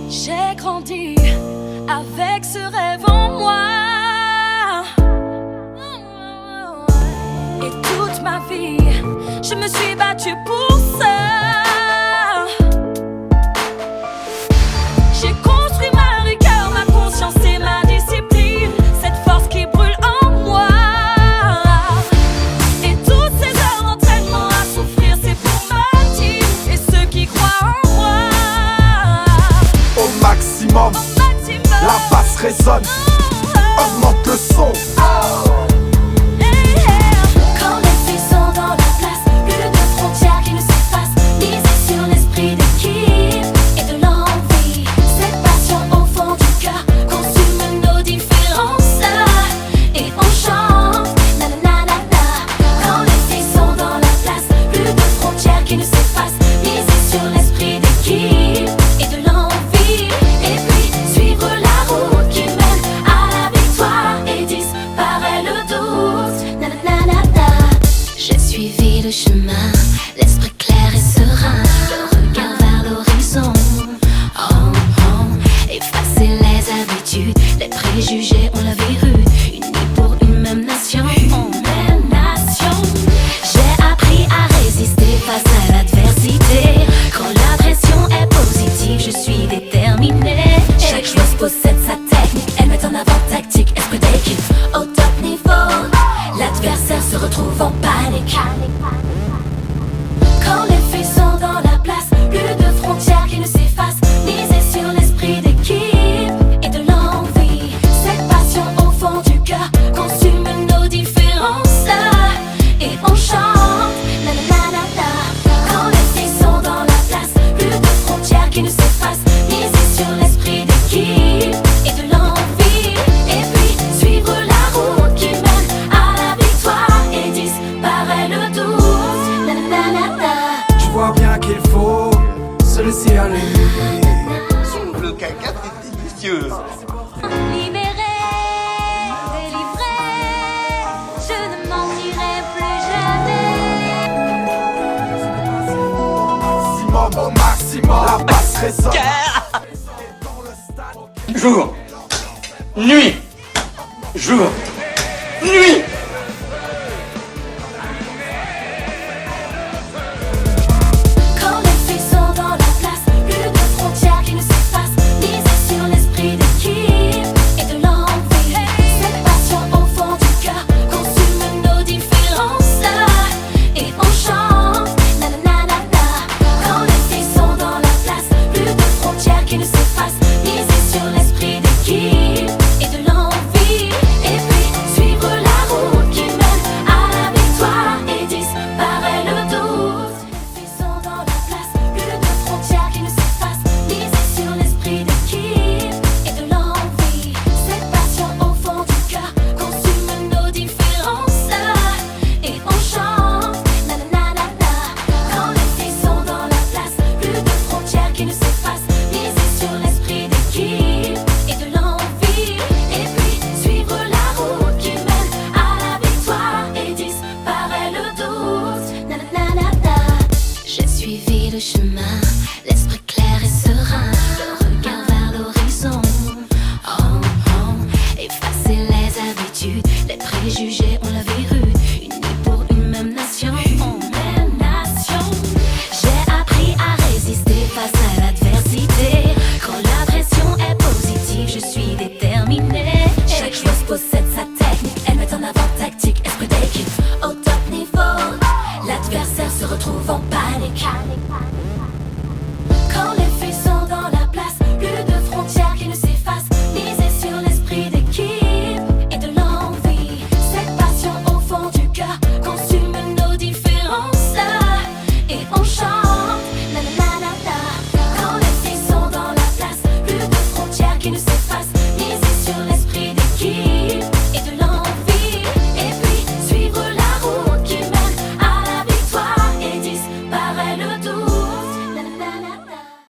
J'ai grandi avec ce rêve en moi. Et toute ma vie, je me suis battue pour ça. J'ai construit ma rigueur, ma conscience et ma discipline. Cette force qui brûle en moi. Et toutes ces heures d'entraînement à souffrir, c'est pour ma team et ceux qui croient en moi. Au maximum, la basse résonne. Augmente le son. Quand les filles sont dans la place, plus de frontières qui ne s'effacent. Miser sur l'esprit d'équipe et de l'envie. Cette passion au fond du cœur consume nos différences. Et on chante na na na na na. Quand les filles sont dans la place, plus de frontières qui ne s'effacent. Miser sur l'esprit d'équipe et de l'envie. Et puis suivre la route qui mène à la victoire et disparaît le doute. Na na na na na. J'ai suivi le chemin, l'esprit clair et serein, le regard vers l'horizon. Oh, oh. Effacer les habitudes, les préjugés, on l'avait vu. Unis pour une même nation, même nation. J'ai appris à résister face à l'adversité. Quand la pression est positive, je suis déterminée. Chaque joueuse possède sa technique, elle met en avant tactique, esprit d'équipe. Au top niveau, l'adversaire se retrouve en panique. Quand les filles sont dans la place, plus de frontières qui ne s'effacent. Miser sur l'esprit d'équipe et de l'envie. Cette passion au fond du cœur consume nos différences. Et on chante na na na na na. Quand les filles sont dans la place, plus de frontières qui ne s'effacent. Miser sur l'esprit d'équipe et de l'envie. Et puis suivre la route qui mène à la victoire et disparaît le doute. Na na na na na. Tu vois bien qu'il faut se laisser aller. Le caca, c'est délicieux. Libéré, délivré, je ne mentirai plus jamais. Maximum, au maximum, la basse résonne. Jour, nuit, jour, nuit.